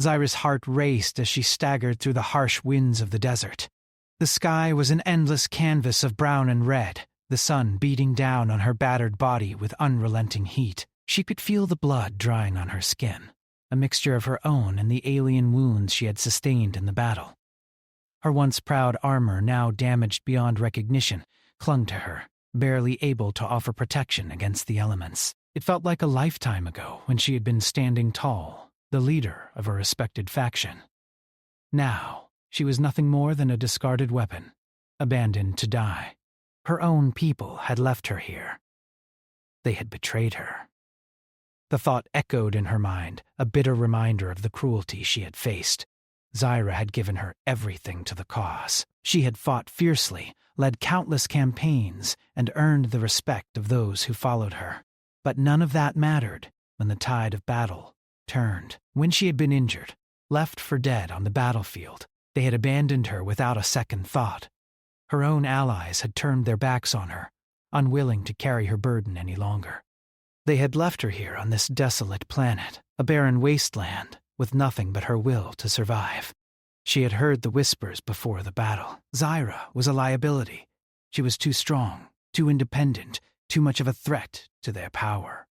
Zyra's heart raced as she staggered through the harsh winds of the desert. The sky was an endless canvas of brown and red, the sun beating down on her battered body with unrelenting heat. She could feel the blood drying on her skin, a mixture of her own and the alien wounds she had sustained in the battle. Her once proud armor, now damaged beyond recognition, clung to her, barely able to offer protection against the elements. It felt like a lifetime ago when she had been standing tall, the leader of a respected faction. Now, she was nothing more than a discarded weapon, abandoned to die. Her own people had left her here. They had betrayed her. The thought echoed in her mind, a bitter reminder of the cruelty she had faced. Zyra had given her everything to the cause. She had fought fiercely, led countless campaigns, and earned the respect of those who followed her. But none of that mattered when the tide of battle turned. When she had been injured, left for dead on the battlefield, they had abandoned her without a second thought. Her own allies had turned their backs on her, unwilling to carry her burden any longer. They had left her here on this desolate planet, a barren wasteland, with nothing but her will to survive. She had heard the whispers before the battle. Zyra was a liability. She was too strong, too independent, too much of a threat to their power.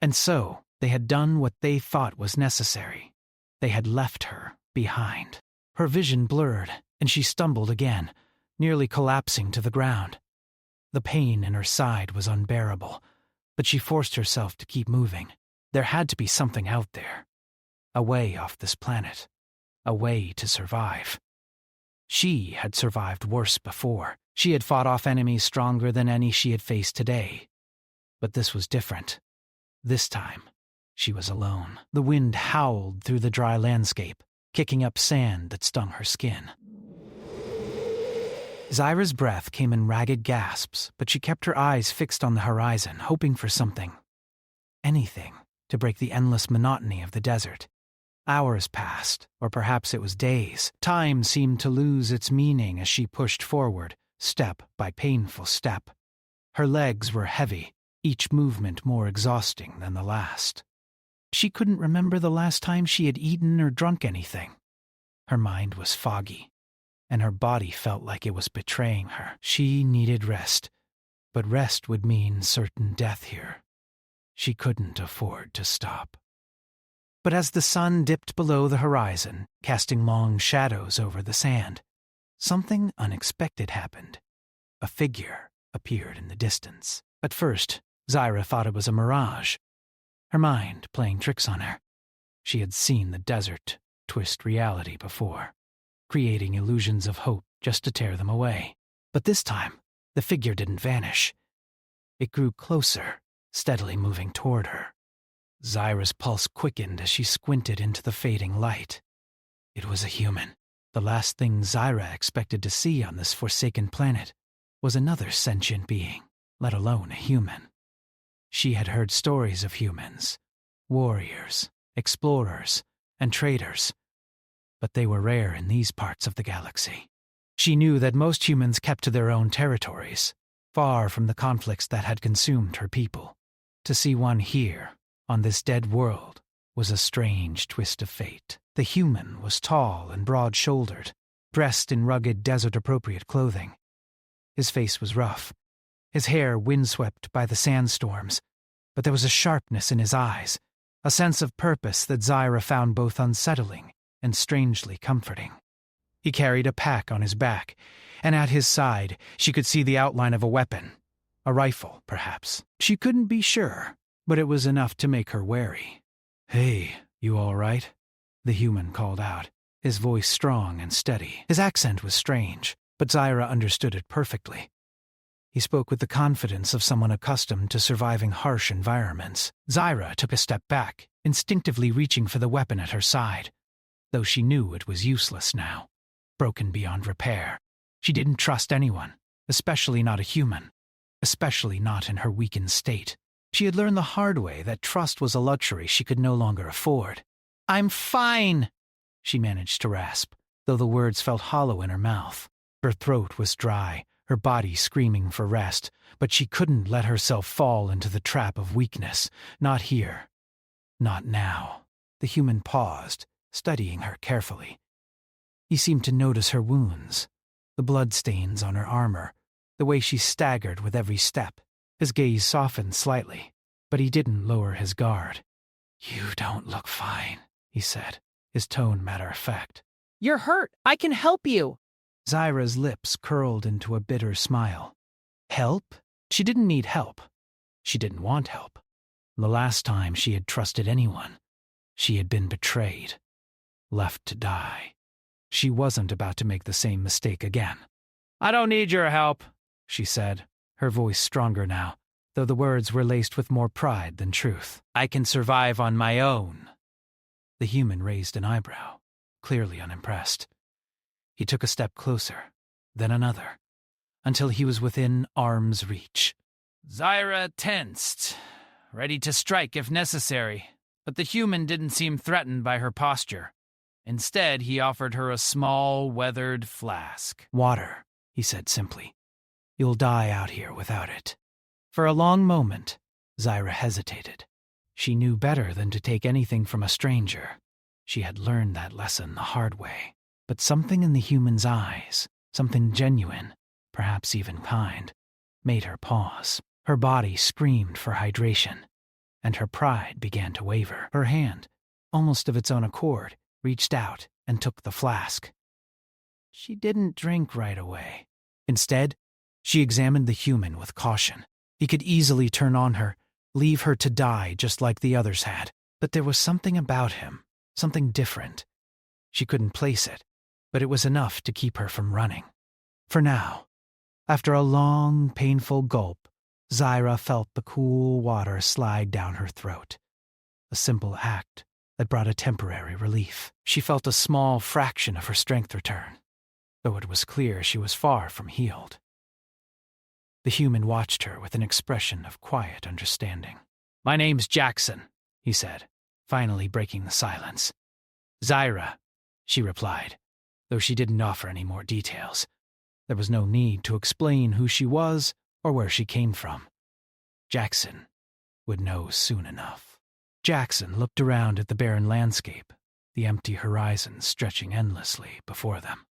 And so, they had done what they thought was necessary. They had left her behind. Her vision blurred, and she stumbled again, nearly collapsing to the ground. The pain in her side was unbearable, but she forced herself to keep moving. There had to be something out there. A way off this planet. A way to survive. She had survived worse before. She had fought off enemies stronger than any she had faced today. But this was different. This time, she was alone. The wind howled through the dry landscape, kicking up sand that stung her skin. Zyra's breath came in ragged gasps, but she kept her eyes fixed on the horizon, hoping for something. Anything to break the endless monotony of the desert. Hours passed, or perhaps it was days. Time seemed to lose its meaning as she pushed forward, step by painful step. Her legs were heavy, each movement more exhausting than the last. She couldn't remember the last time she had eaten or drunk anything. Her mind was foggy, and her body felt like it was betraying her. She needed rest, but rest would mean certain death here. She couldn't afford to stop. But as the sun dipped below the horizon, casting long shadows over the sand, something unexpected happened. A figure appeared in the distance. At first, Zyra thought it was a mirage, her mind playing tricks on her. She had seen the desert twist reality before, creating illusions of hope just to tear them away. But this time, the figure didn't vanish. It grew closer, steadily moving toward her. Zyra's pulse quickened as she squinted into the fading light. It was a human. The last thing Zyra expected to see on this forsaken planet was another sentient being, let alone a human. She had heard stories of humans, warriors, explorers, and traders, but they were rare in these parts of the galaxy. She knew that most humans kept to their own territories, far from the conflicts that had consumed her people. To see one here, on this dead world, was a strange twist of fate. The human was tall and broad-shouldered, dressed in rugged desert-appropriate clothing. His face was rough, his hair windswept by the sandstorms, but there was a sharpness in his eyes, a sense of purpose that Zyra found both unsettling and strangely comforting. He carried a pack on his back, and at his side she could see the outline of a weapon, a rifle, perhaps. She couldn't be sure, but it was enough to make her wary. "Hey, you all right?" the human called out, his voice strong and steady. His accent was strange, but Zyra understood it perfectly. He spoke with the confidence of someone accustomed to surviving harsh environments. Zyra took a step back, instinctively reaching for the weapon at her side, though she knew it was useless now, broken beyond repair. She didn't trust anyone, especially not a human, especially not in her weakened state. She had learned the hard way that trust was a luxury she could no longer afford. "I'm fine," she managed to rasp, though the words felt hollow in her mouth. Her throat was dry, her body screaming for rest, but she couldn't let herself fall into the trap of weakness. Not here. Not now. The human paused, studying her carefully. He seemed to notice her wounds, the bloodstains on her armor, the way she staggered with every step. His gaze softened slightly, but he didn't lower his guard. "You don't look fine," he said, his tone matter-of-fact. "You're hurt. I can help you." Zyra's lips curled into a bitter smile. Help? She didn't need help. She didn't want help. The last time she had trusted anyone, she had been betrayed, left to die. She wasn't about to make the same mistake again. "I don't need your help," she said, her voice stronger now, though the words were laced with more pride than truth. "I can survive on my own." The human raised an eyebrow, clearly unimpressed. He took a step closer, then another, until he was within arm's reach. Zyra tensed, ready to strike if necessary, but the human didn't seem threatened by her posture. Instead, he offered her a small, weathered flask. "Water," he said simply. "You'll die out here without it." For a long moment, Zyra hesitated. She knew better than to take anything from a stranger. She had learned that lesson the hard way. But something in the human's eyes, something genuine, perhaps even kind, made her pause. Her body screamed for hydration, and her pride began to waver. Her hand, almost of its own accord, reached out and took the flask. She didn't drink right away. Instead, she examined the human with caution. He could easily turn on her, leave her to die just like the others had. But there was something about him, something different. She couldn't place it, but it was enough to keep her from running. For now, after a long, painful gulp, Zyra felt the cool water slide down her throat. A simple act that brought a temporary relief. She felt a small fraction of her strength return, though it was clear she was far from healed. The human watched her with an expression of quiet understanding. "My name's Jackson," he said, finally breaking the silence. "Zyra," she replied, though she didn't offer any more details. There was no need to explain who she was or where she came from. Jackson would know soon enough. Jackson looked around at the barren landscape, the empty horizon stretching endlessly before them.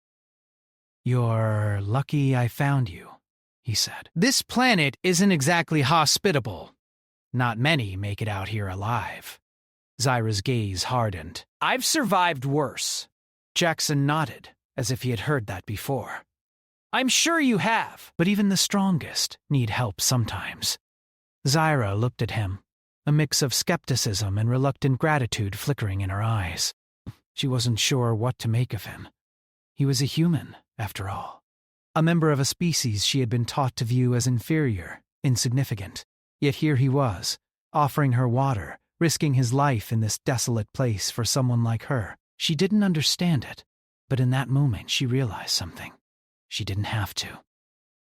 "You're lucky I found you," he said. "This planet isn't exactly hospitable. Not many make it out here alive." Zyra's gaze hardened. "I've survived worse." Jackson nodded, as if he had heard that before. "I'm sure you have, but even the strongest need help sometimes." Zyra looked at him, a mix of skepticism and reluctant gratitude flickering in her eyes. She wasn't sure what to make of him. He was a human, after all. A member of a species she had been taught to view as inferior, insignificant. Yet here he was, offering her water, risking his life in this desolate place for someone like her. She didn't understand it, but in that moment she realized something. She didn't have to.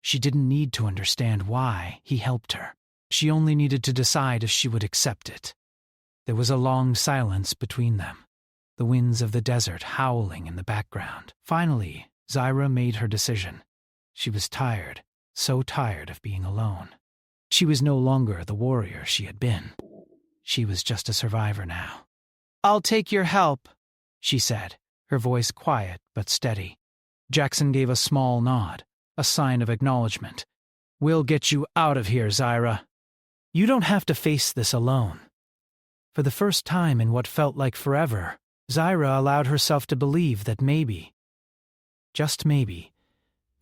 She didn't need to understand why he helped her. She only needed to decide if she would accept it. There was a long silence between them, the winds of the desert howling in the background. Finally, Zyra made her decision. She was tired, so tired of being alone. She was no longer the warrior she had been. She was just a survivor now. "I'll take your help," she said, her voice quiet but steady. Jackson gave a small nod, a sign of acknowledgement. "We'll get you out of here, Zyra. You don't have to face this alone." For the first time in what felt like forever, Zyra allowed herself to believe that maybe, just maybe,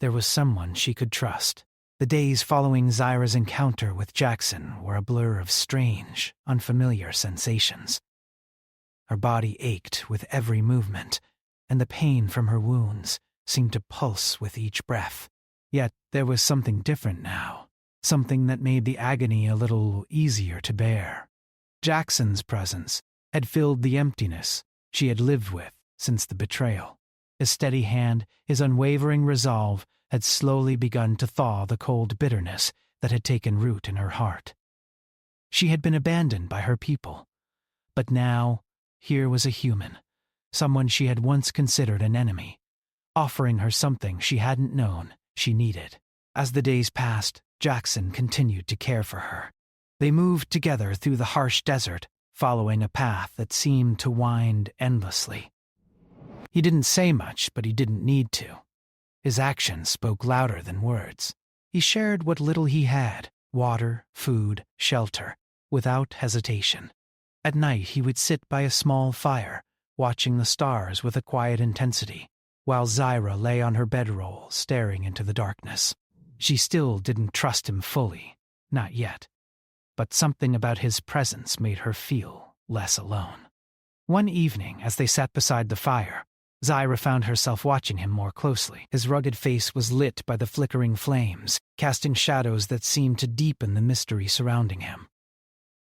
there was someone she could trust. The days following Zyra's encounter with Jackson were a blur of strange, unfamiliar sensations. Her body ached with every movement, and the pain from her wounds seemed to pulse with each breath. Yet there was something different now, something that made the agony a little easier to bear. Jackson's presence had filled the emptiness she had lived with since the betrayal. His steady hand, his unwavering resolve, had slowly begun to thaw the cold bitterness that had taken root in her heart. She had been abandoned by her people, but now here was a human, someone she had once considered an enemy, offering her something she hadn't known she needed. As the days passed, Jackson continued to care for her. They moved together through the harsh desert, following a path that seemed to wind endlessly. He didn't say much, but he didn't need to. His actions spoke louder than words. He shared what little he had, water, food, shelter, without hesitation. At night he would sit by a small fire, watching the stars with a quiet intensity, while Zyra lay on her bedroll staring into the darkness. She still didn't trust him fully, not yet, but something about his presence made her feel less alone. One evening, as they sat beside the fire, Zyra found herself watching him more closely. His rugged face was lit by the flickering flames, casting shadows that seemed to deepen the mystery surrounding him.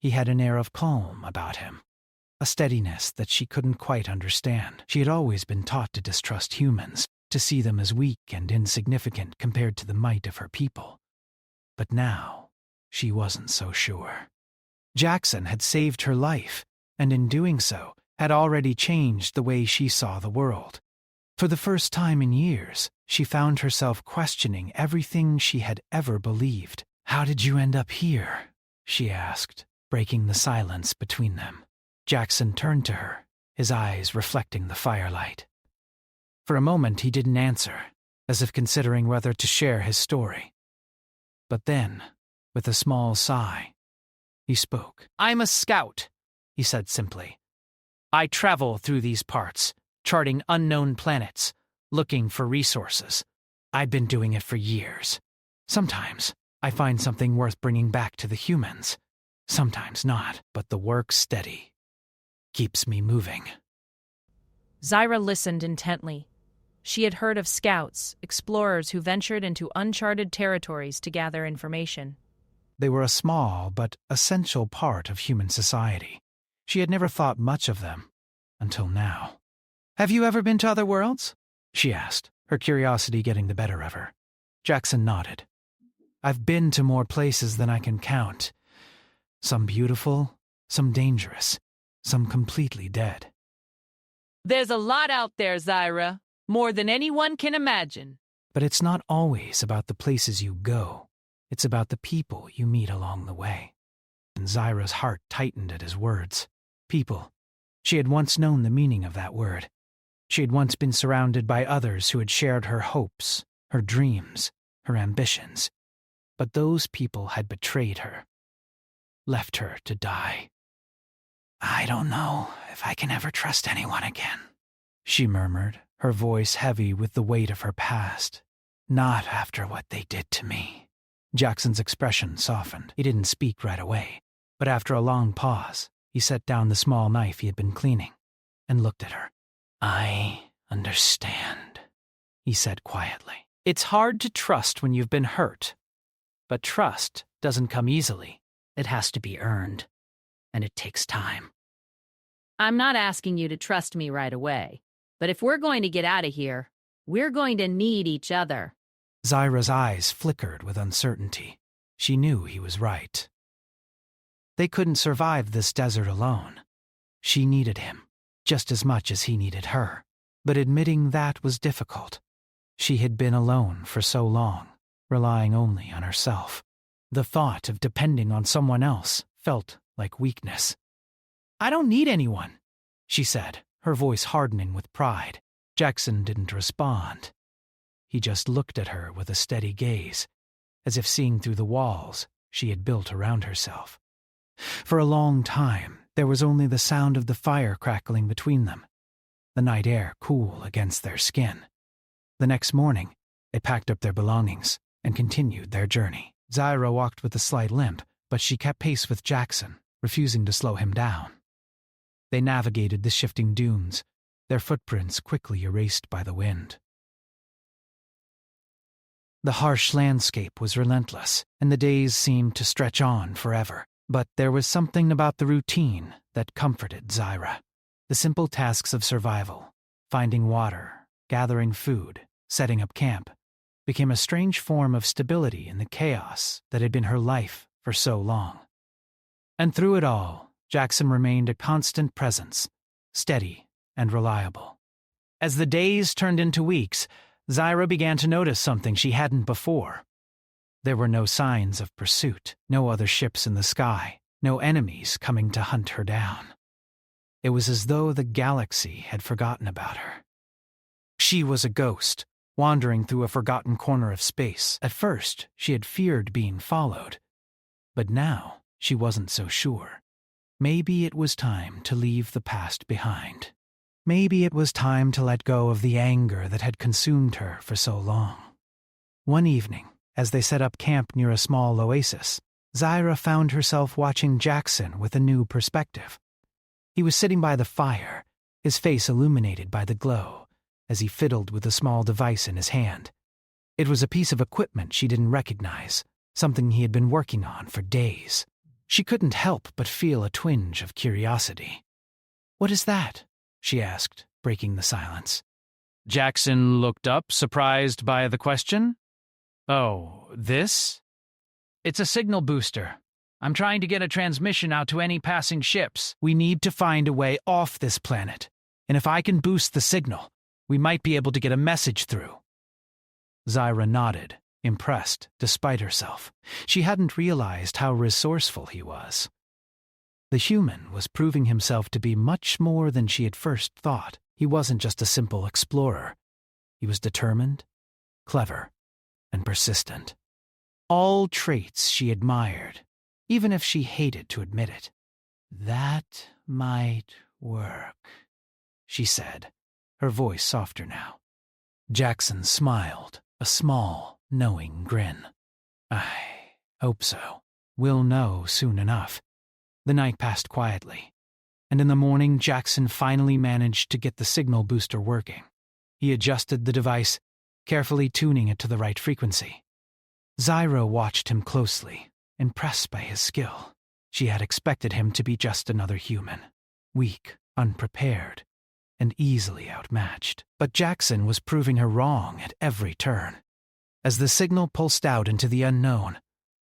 He had an air of calm about him, a steadiness that she couldn't quite understand. She had always been taught to distrust humans, to see them as weak and insignificant compared to the might of her people. But now, she wasn't so sure. Jackson had saved her life, and in doing so, had already changed the way she saw the world. For the first time in years, she found herself questioning everything she had ever believed. "How did you end up here?" she asked, breaking the silence between them. Jackson turned to her, his eyes reflecting the firelight. For a moment he didn't answer, as if considering whether to share his story. But then, with a small sigh, he spoke. "I'm a scout," he said simply. "I travel through these parts, charting unknown planets, looking for resources. I've been doing it for years. Sometimes I find something worth bringing back to the humans. Sometimes not, but the work's steady. Keeps me moving." Zyra listened intently. She had heard of scouts, explorers who ventured into uncharted territories to gather information. They were a small but essential part of human society. She had never thought much of them, until now. "Have you ever been to other worlds?" she asked, her curiosity getting the better of her. Jackson nodded. "I've been to more places than I can count. Some beautiful, some dangerous, some completely dead." There's a lot out there, Zyra. More than anyone can imagine. But it's not always about the places you go. It's about the people you meet along the way. And Zyra's heart tightened at his words. People. She had once known the meaning of that word. She had once been surrounded by others who had shared her hopes, her dreams, her ambitions. But those people had betrayed her, left her to die. "I don't know if I can ever trust anyone again," she murmured, her voice heavy with the weight of her past. "Not after what they did to me." Jackson's expression softened. He didn't speak right away, but after a long pause, he set down the small knife he had been cleaning and looked at her. "I understand," he said quietly. "It's hard to trust when you've been hurt, but trust doesn't come easily. It has to be earned, and it takes time." I'm not asking you to trust me right away, but if we're going to get out of here, we're going to need each other. Zyra's eyes flickered with uncertainty. She knew he was right. They couldn't survive this desert alone. She needed him, just as much as he needed her. But admitting that was difficult. She had been alone for so long, relying only on herself. The thought of depending on someone else felt like weakness. "I don't need anyone," she said, her voice hardening with pride. Jackson didn't respond. He just looked at her with a steady gaze, as if seeing through the walls she had built around herself. For a long time, there was only the sound of the fire crackling between them, the night air cool against their skin. The next morning, they packed up their belongings and continued their journey. Zyra walked with a slight limp, but she kept pace with Jackson, refusing to slow him down. They navigated the shifting dunes, their footprints quickly erased by the wind. The harsh landscape was relentless, and the days seemed to stretch on forever. But there was something about the routine that comforted Zyra. The simple tasks of survival, finding water, gathering food, setting up camp, became a strange form of stability in the chaos that had been her life for so long. And through it all, Jackson remained a constant presence, steady and reliable. As the days turned into weeks, Zyra began to notice something she hadn't before. There were no signs of pursuit, no other ships in the sky, no enemies coming to hunt her down. It was as though the galaxy had forgotten about her. She was a ghost, wandering through a forgotten corner of space. At first, she had feared being followed. But now, she wasn't so sure. Maybe it was time to leave the past behind. Maybe it was time to let go of the anger that had consumed her for so long. One evening, as they set up camp near a small oasis, Zyra found herself watching Jackson with a new perspective. He was sitting by the fire, his face illuminated by the glow, as he fiddled with a small device in his hand. It was a piece of equipment she didn't recognize, something he had been working on for days. She couldn't help but feel a twinge of curiosity. "What is that?" she asked, breaking the silence. Jackson looked up, surprised by the question. "Oh, this? It's a signal booster. I'm trying to get a transmission out to any passing ships. We need to find a way off this planet, and if I can boost the signal, we might be able to get a message through." Zyra nodded, impressed despite herself. She hadn't realized how resourceful he was. The human was proving himself to be much more than she had first thought. He wasn't just a simple explorer. He was determined, clever, and persistent. All traits she admired, even if she hated to admit it. "That might work," she said, her voice softer now. Jackson smiled, a small, knowing grin. "I hope so. We'll know soon enough." The night passed quietly, and in the morning Jackson finally managed to get the signal booster working. He adjusted the device, carefully tuning it to the right frequency. Zyra watched him closely, impressed by his skill. She had expected him to be just another human, weak, unprepared, and easily outmatched. But Jackson was proving her wrong at every turn. As the signal pulsed out into the unknown,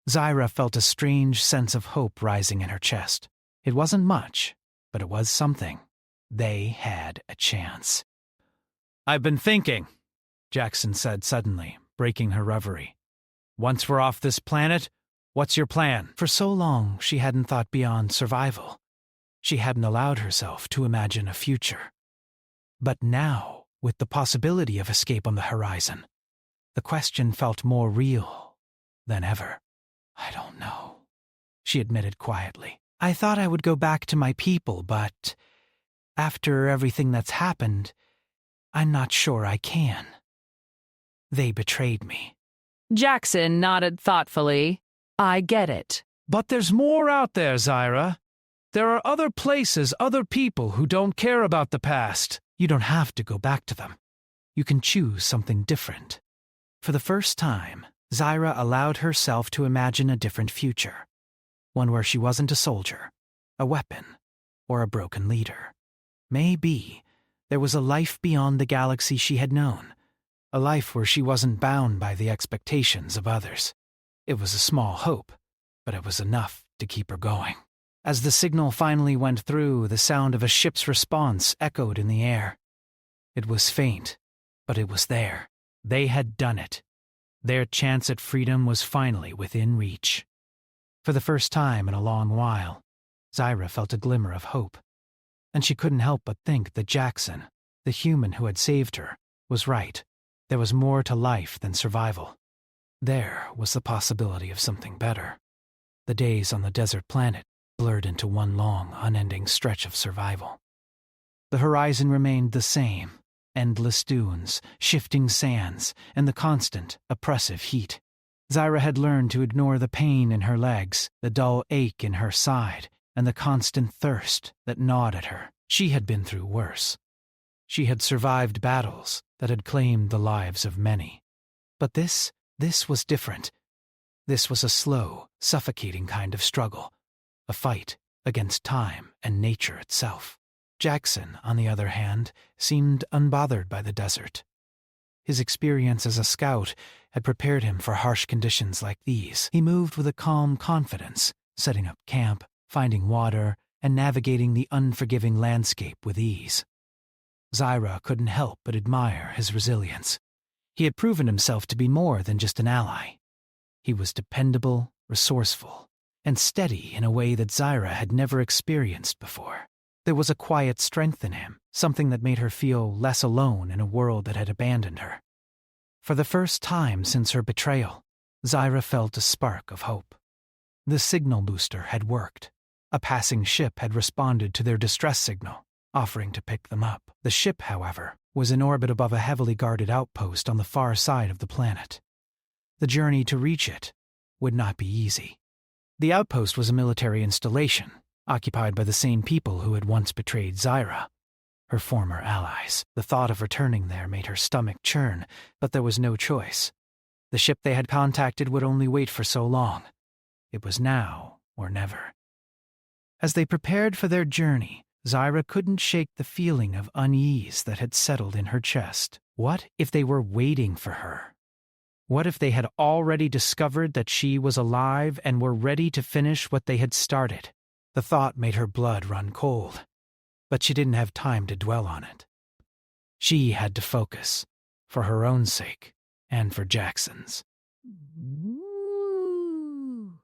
Zyra felt a strange sense of hope rising in her chest. It wasn't much, but it was something. They had a chance. "I've been thinking," Jackson said suddenly, breaking her reverie. "Once we're off this planet, what's your plan?" For so long, she hadn't thought beyond survival. She hadn't allowed herself to imagine a future. But now, with the possibility of escape on the horizon, the question felt more real than ever. "I don't know," she admitted quietly. "I thought I would go back to my people, but after everything that's happened, I'm not sure I can. They betrayed me." Jackson nodded thoughtfully. "I get it." "But there's more out there, Zyra. There are other places, other people who don't care about the past. You don't have to go back to them. You can choose something different." For the first time, Zyra allowed herself to imagine a different future. One where she wasn't a soldier, a weapon, or a broken leader. Maybe there was a life beyond the galaxy she had known. A life where she wasn't bound by the expectations of others. It was a small hope, but it was enough to keep her going. As the signal finally went through, the sound of a ship's response echoed in the air. It was faint, but it was there. They had done it. Their chance at freedom was finally within reach. For the first time in a long while, Zyra felt a glimmer of hope. And she couldn't help but think that Jackson, the human who had saved her, was right. There was more to life than survival. There was the possibility of something better. The days on the desert planet blurred into one long, unending stretch of survival. The horizon remained the same. Endless dunes, shifting sands, and the constant, oppressive heat. Zyra had learned to ignore the pain in her legs, the dull ache in her side, and the constant thirst that gnawed at her. She had been through worse. She had survived battles that had claimed the lives of many. But this was different. This was a slow, suffocating kind of struggle, a fight against time and nature itself. Jackson, on the other hand, seemed unbothered by the desert. His experience as a scout had prepared him for harsh conditions like these. He moved with a calm confidence, setting up camp, finding water, and navigating the unforgiving landscape with ease. Zyra couldn't help but admire his resilience. He had proven himself to be more than just an ally. He was dependable, resourceful, and steady in a way that Zyra had never experienced before. There was a quiet strength in him, something that made her feel less alone in a world that had abandoned her. For the first time since her betrayal, Zyra felt a spark of hope. The signal booster had worked. A passing ship had responded to their distress signal, offering to pick them up. The ship, however, was in orbit above a heavily guarded outpost on the far side of the planet. The journey to reach it would not be easy. The outpost was a military installation, occupied by the same people who had once betrayed Zyra, her former allies. The thought of returning there made her stomach churn, but there was no choice. The ship they had contacted would only wait for so long. It was now or never. As they prepared for their journey, Zyra couldn't shake the feeling of unease that had settled in her chest. What if they were waiting for her? What if they had already discovered that she was alive and were ready to finish what they had started? The thought made her blood run cold, but she didn't have time to dwell on it. She had to focus, for her own sake and for Jackson's. Ooh.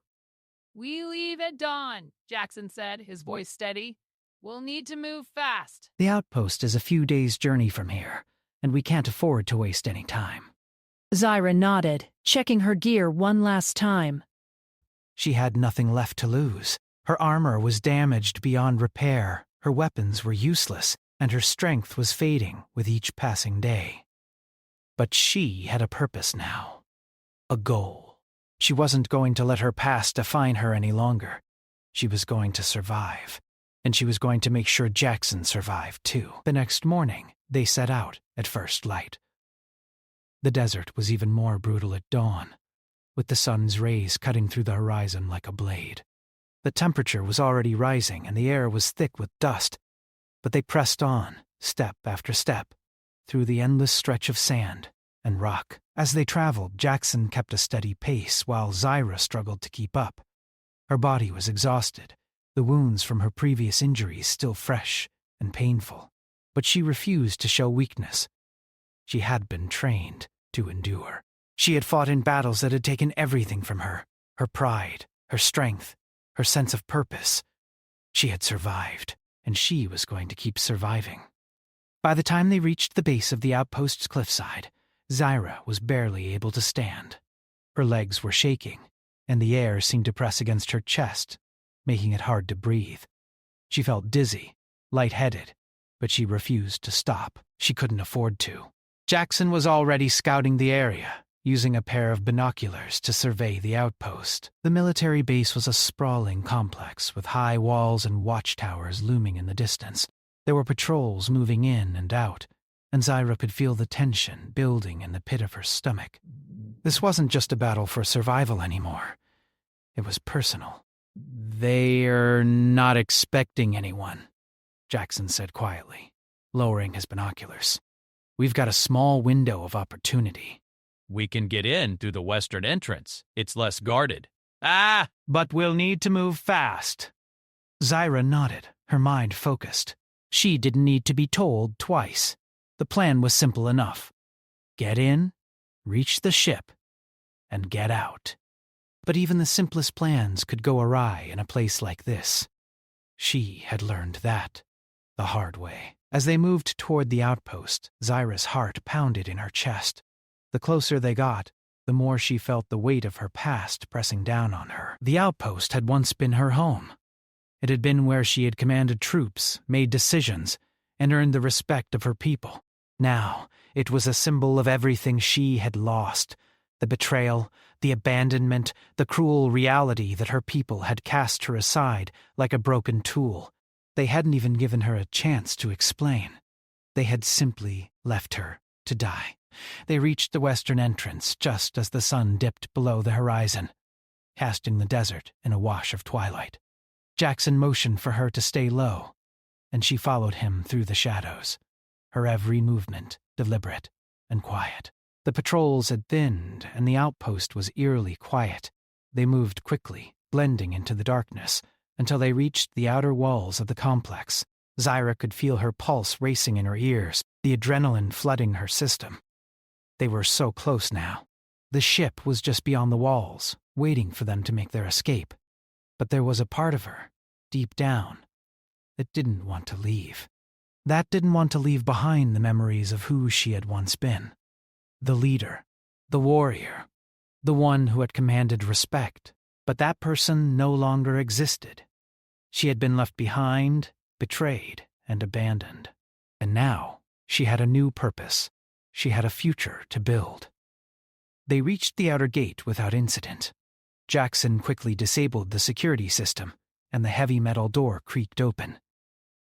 We leave at dawn, Jackson said, his voice steady. We'll need to move fast. The outpost is a few days' journey from here, and we can't afford to waste any time. Zyra nodded, checking her gear one last time. She had nothing left to lose. Her armor was damaged beyond repair, her weapons were useless, and her strength was fading with each passing day. But she had a purpose now. A goal. She wasn't going to let her past define her any longer. She was going to survive. And she was going to make sure Jackson survived, too. The next morning, they set out at first light. The desert was even more brutal at dawn, with the sun's rays cutting through the horizon like a blade. The temperature was already rising and the air was thick with dust, but they pressed on, step after step, through the endless stretch of sand and rock. As they traveled, Jackson kept a steady pace while Zyra struggled to keep up. Her body was exhausted, the wounds from her previous injuries still fresh and painful, but she refused to show weakness. She had been trained to endure. She had fought in battles that had taken everything from her, her pride, her strength, her sense of purpose. She had survived, and she was going to keep surviving. By the time they reached the base of the outpost's cliffside, Zyra was barely able to stand. Her legs were shaking, and the air seemed to press against her chest, making it hard to breathe. She felt dizzy, lightheaded, but she refused to stop. She couldn't afford to. Jackson was already scouting the area, using a pair of binoculars to survey the outpost. The military base was a sprawling complex with high walls and watchtowers looming in the distance. There were patrols moving in and out, and Zyra could feel the tension building in the pit of her stomach. This wasn't just a battle for survival anymore. It was personal. "They're not expecting anyone," Jackson said quietly, lowering his binoculars. "We've got a small window of opportunity." "We can get in through the western entrance. It's less guarded." But we'll need to move fast." Zyra nodded, her mind focused. She didn't need to be told twice. The plan was simple enough. Get in, reach the ship, and get out. But even the simplest plans could go awry in a place like this. She had learned that the hard way. As they moved toward the outpost, Zyra's heart pounded in her chest. The closer they got, the more she felt the weight of her past pressing down on her. The outpost had once been her home. It had been where she had commanded troops, made decisions, and earned the respect of her people. Now, it was a symbol of everything she had lost: the betrayal, the abandonment, the cruel reality that her people had cast her aside like a broken tool. They hadn't even given her a chance to explain. They had simply left her to die. They reached the western entrance just as the sun dipped below the horizon, casting the desert in a wash of twilight. Jackson motioned for her to stay low, and she followed him through the shadows, her every movement deliberate and quiet. The patrols had thinned, and the outpost was eerily quiet. They moved quickly, blending into the darkness, until they reached the outer walls of the complex. Zyra could feel her pulse racing in her ears, the adrenaline flooding her system. They were so close now. The ship was just beyond the walls, waiting for them to make their escape. But there was a part of her, deep down, that didn't want to leave. That didn't want to leave behind the memories of who she had once been. The leader, the warrior, the one who had commanded respect, but that person no longer existed. She had been left behind, betrayed, and abandoned. And now, she had a new purpose. She had a future to build. They reached the outer gate without incident. Jackson quickly disabled the security system, and the heavy metal door creaked open.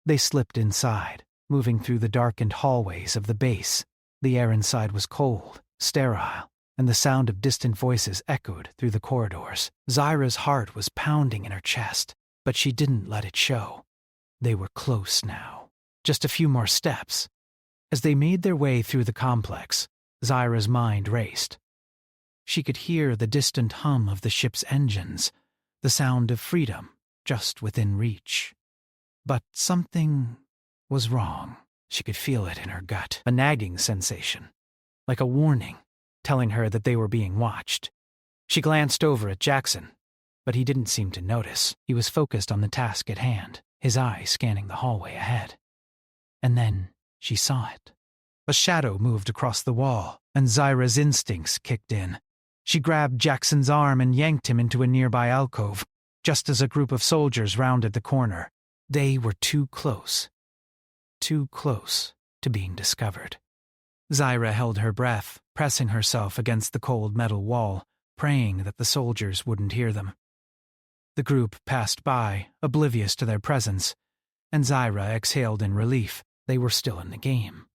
They slipped inside, moving through the darkened hallways of the base. The air inside was cold, sterile, and the sound of distant voices echoed through the corridors. Zyra's heart was pounding in her chest, but she didn't let it show. They were close now. Just a few more steps. As they made their way through the complex, Zyra's mind raced. She could hear the distant hum of the ship's engines, the sound of freedom just within reach. But something was wrong. She could feel it in her gut, a nagging sensation, like a warning, telling her that they were being watched. She glanced over at Jackson, but he didn't seem to notice. He was focused on the task at hand, his eyes scanning the hallway ahead. And then she saw it. A shadow moved across the wall, and Zyra's instincts kicked in. She grabbed Jackson's arm and yanked him into a nearby alcove, just as a group of soldiers rounded the corner. They were too close to being discovered. Zyra held her breath, pressing herself against the cold metal wall, praying that the soldiers wouldn't hear them. The group passed by, oblivious to their presence, and Zyra exhaled in relief. They were still in the game.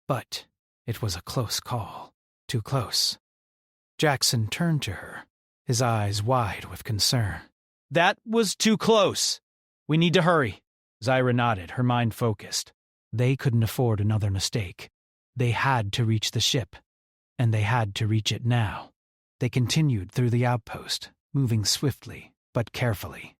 But it was a close call. Too close. Jackson turned to her, his eyes wide with concern. That was too close. We need to hurry. Zyra nodded, her mind focused. They couldn't afford another mistake. They had to reach the ship, and they had to reach it now. They continued through the outpost, moving swiftly but carefully.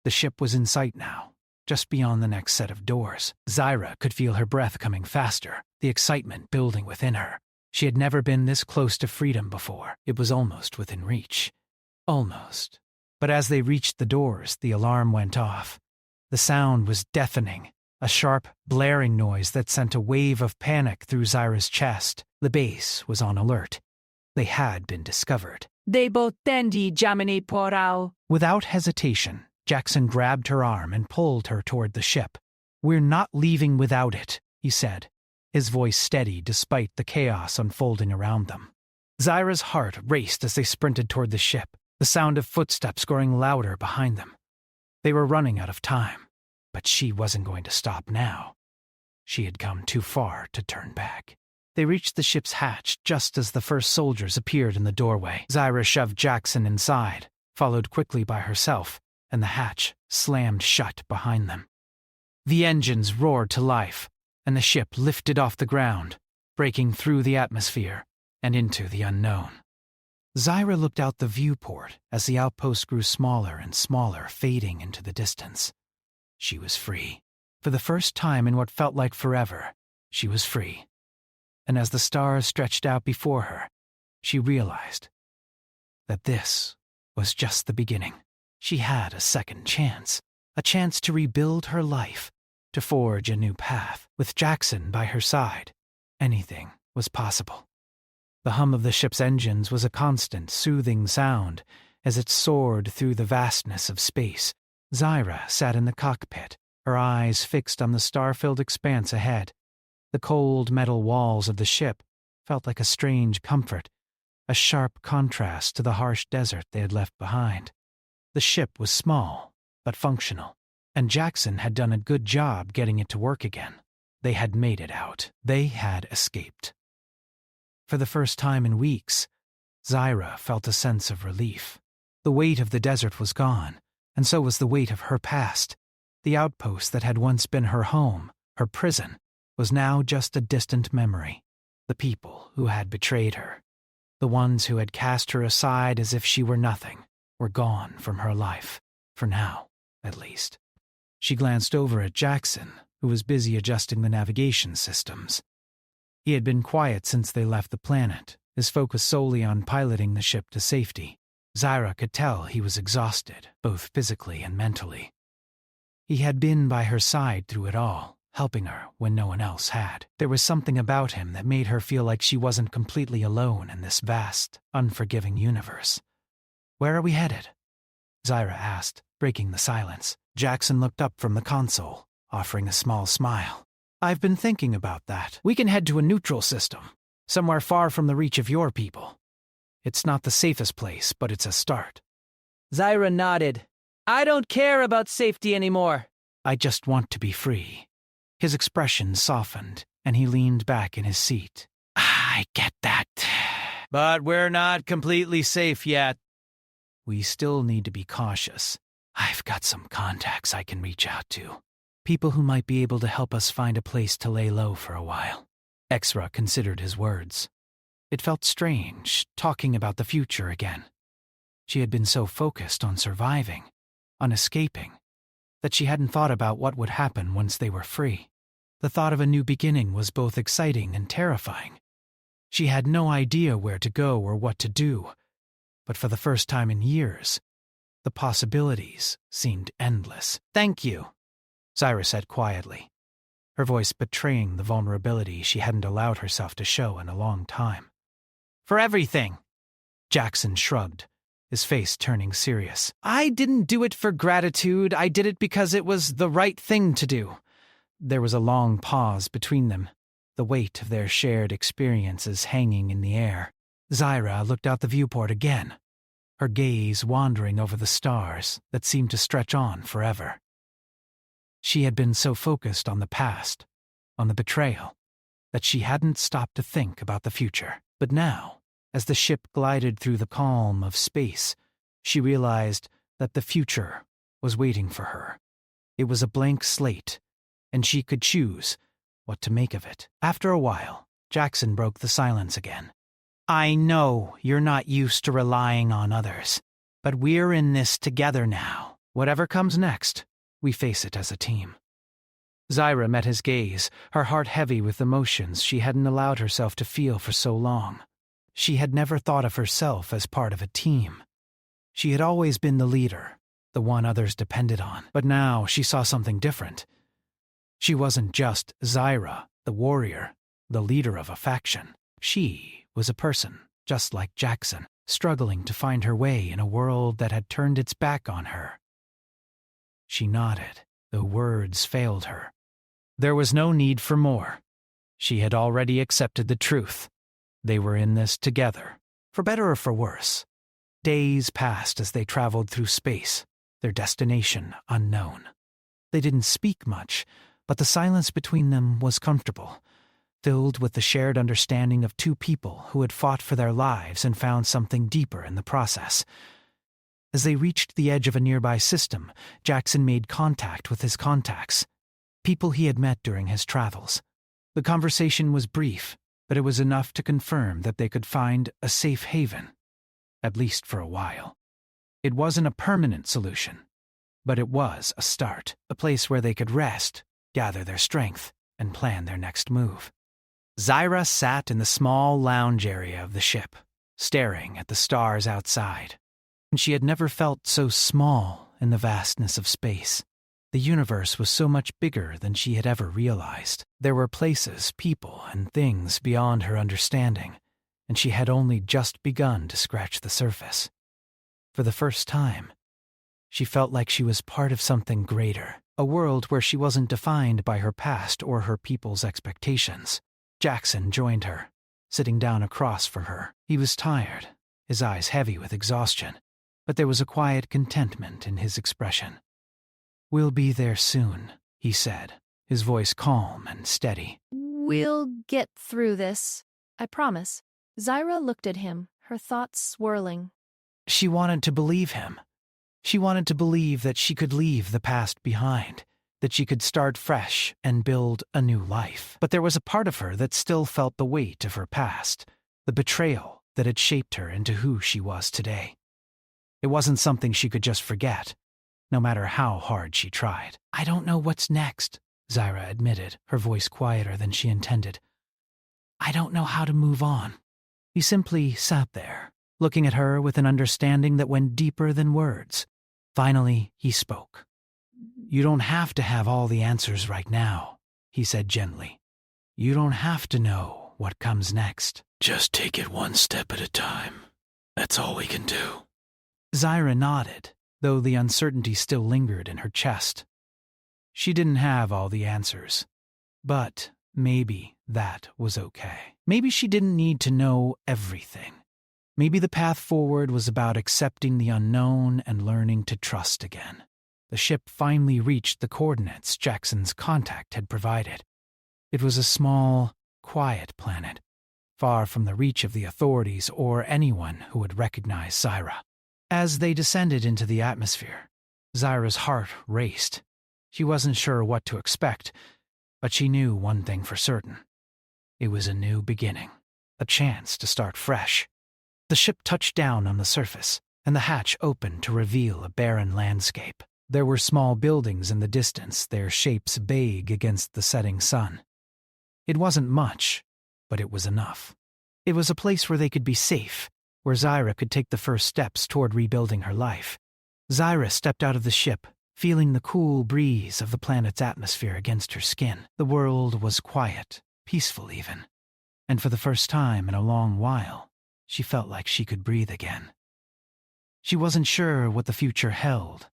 The ship was in sight now, just beyond the next set of doors. Zyra could feel her breath coming faster, the excitement building within her. She had never been this close to freedom before. It was almost within reach. Almost. But as they reached the doors, the alarm went off. The sound was deafening, a sharp, blaring noise that sent a wave of panic through Zyra's chest. The base was on alert. They had been discovered. They both tendi jamini porao. Without hesitation, Jackson grabbed her arm and pulled her toward the ship. "We're not leaving without it," he said, his voice steady despite the chaos unfolding around them. Zyra's heart raced as they sprinted toward the ship, the sound of footsteps growing louder behind them. They were running out of time, but she wasn't going to stop now. She had come too far to turn back. They reached the ship's hatch just as the first soldiers appeared in the doorway. Zyra shoved Jackson inside, followed quickly by herself, and the hatch slammed shut behind them. The engines roared to life, and the ship lifted off the ground, breaking through the atmosphere and into the unknown. Zyra looked out the viewport as the outpost grew smaller and smaller, fading into the distance. She was free. For the first time in what felt like forever, she was free. And as the stars stretched out before her, she realized that this was just the beginning. She had a second chance, a chance to rebuild her life, to forge a new path. With Jackson by her side, anything was possible. The hum of the ship's engines was a constant, soothing sound as it soared through the vastness of space. Zyra sat in the cockpit, her eyes fixed on the star-filled expanse ahead. The cold metal walls of the ship felt like a strange comfort, a sharp contrast to the harsh desert they had left behind. The ship was small, but functional, and Jackson had done a good job getting it to work again. They had made it out. They had escaped. For the first time in weeks, Zyra felt a sense of relief. The weight of the desert was gone, and so was the weight of her past. The outpost that had once been her home, her prison, was now just a distant memory. The people who had betrayed her, the ones who had cast her aside as if she were nothing, were gone from her life, for now, at least. She glanced over at Jackson, who was busy adjusting the navigation systems. He had been quiet since they left the planet, his focus solely on piloting the ship to safety. Zyra could tell he was exhausted, both physically and mentally. He had been by her side through it all, helping her when no one else had. There was something about him that made her feel like she wasn't completely alone in this vast, unforgiving universe. "Where are we headed?" Zyra asked, breaking the silence. Jackson looked up from the console, offering a small smile. "I've been thinking about that. We can head to a neutral system, somewhere far from the reach of your people. It's not the safest place, but it's a start." Zyra nodded. "I don't care about safety anymore." "I just want to be free." His expression softened, and he leaned back in his seat. "I get that. But we're not completely safe yet. We still need to be cautious. I've got some contacts I can reach out to. People who might be able to help us find a place to lay low for a while." Exra considered his words. It felt strange, talking about the future again. She had been so focused on surviving, on escaping, that she hadn't thought about what would happen once they were free. The thought of a new beginning was both exciting and terrifying. She had no idea where to go or what to do, but for the first time in years, the possibilities seemed endless. "Thank you," Zyra said quietly, her voice betraying the vulnerability she hadn't allowed herself to show in a long time. "For everything." Jackson shrugged, his face turning serious. "I didn't do it for gratitude. I did it because it was the right thing to do." There was a long pause between them, the weight of their shared experiences hanging in the air. Zyra looked out the viewport again, her gaze wandering over the stars that seemed to stretch on forever. She had been so focused on the past, on the betrayal, that she hadn't stopped to think about the future. But now, as the ship glided through the calm of space, she realized that the future was waiting for her. It was a blank slate, and she could choose what to make of it. After a while, Jackson broke the silence again. "I know you're not used to relying on others, but we're in this together now. Whatever comes next, we face it as a team." Zyra met his gaze, her heart heavy with emotions she hadn't allowed herself to feel for so long. She had never thought of herself as part of a team. She had always been the leader, the one others depended on. But now she saw something different. She wasn't just Zyra, the warrior, the leader of a faction. She was a person, just like Jackson, struggling to find her way in a world that had turned its back on her. She nodded, though words failed her. There was no need for more. She had already accepted the truth. They were in this together, for better or for worse. Days passed as they traveled through space, their destination unknown. They didn't speak much, but the silence between them was comfortable, filled with the shared understanding of two people who had fought for their lives and found something deeper in the process. As they reached the edge of a nearby system, Jackson made contact with his contacts, people he had met during his travels. The conversation was brief, but it was enough to confirm that they could find a safe haven, at least for a while. It wasn't a permanent solution, but it was a start, a place where they could rest, gather their strength, and plan their next move. Zyra sat in the small lounge area of the ship, staring at the stars outside. And she had never felt so small in the vastness of space. The universe was so much bigger than she had ever realized. There were places, people, and things beyond her understanding, and she had only just begun to scratch the surface. For the first time, she felt like she was part of something greater, a world where she wasn't defined by her past or her people's expectations. Jackson joined her, sitting down across for her. He was tired, his eyes heavy with exhaustion, but there was a quiet contentment in his expression. "We'll be there soon," he said, his voice calm and steady. "We'll get through this, I promise." Zyra looked at him, her thoughts swirling. She wanted to believe him. She wanted to believe that she could leave the past behind, that she could start fresh and build a new life. But there was a part of her that still felt the weight of her past, the betrayal that had shaped her into who she was today. It wasn't something she could just forget, no matter how hard she tried. "I don't know what's next," Zyra admitted, her voice quieter than she intended. "I don't know how to move on." He simply sat there, looking at her with an understanding that went deeper than words. Finally, he spoke. You don't have to have all the answers right now, he said gently. You don't have to know what comes next. Just take it one step at a time. That's all we can do. Zyra nodded, though the uncertainty still lingered in her chest. She didn't have all the answers, but maybe that was okay. Maybe she didn't need to know everything. Maybe the path forward was about accepting the unknown and learning to trust again. The ship finally reached the coordinates Jackson's contact had provided. It was a small, quiet planet, far from the reach of the authorities or anyone who would recognize Zyra. As they descended into the atmosphere, Zyra's heart raced. She wasn't sure what to expect, but she knew one thing for certain. It was a new beginning, a chance to start fresh. The ship touched down on the surface, and the hatch opened to reveal a barren landscape. There were small buildings in the distance, their shapes vague against the setting sun. It wasn't much, but it was enough. It was a place where they could be safe, where Zyra could take the first steps toward rebuilding her life. Zyra stepped out of the ship, feeling the cool breeze of the planet's atmosphere against her skin. The world was quiet, peaceful even, and for the first time in a long while, she felt like she could breathe again. She wasn't sure what the future held,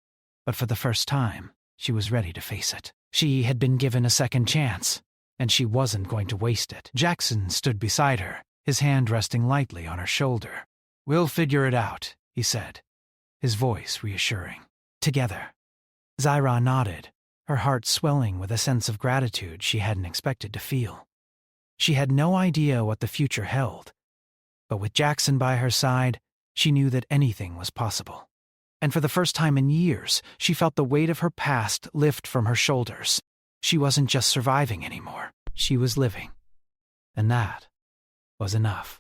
but for the first time, she was ready to face it. She had been given a second chance, and she wasn't going to waste it. Jackson stood beside her, his hand resting lightly on her shoulder. "We'll figure it out," he said, his voice reassuring. Together. Zyra nodded, her heart swelling with a sense of gratitude she hadn't expected to feel. She had no idea what the future held, but with Jackson by her side, she knew that anything was possible. And for the first time in years, she felt the weight of her past lift from her shoulders. She wasn't just surviving anymore, she was living. And that was enough.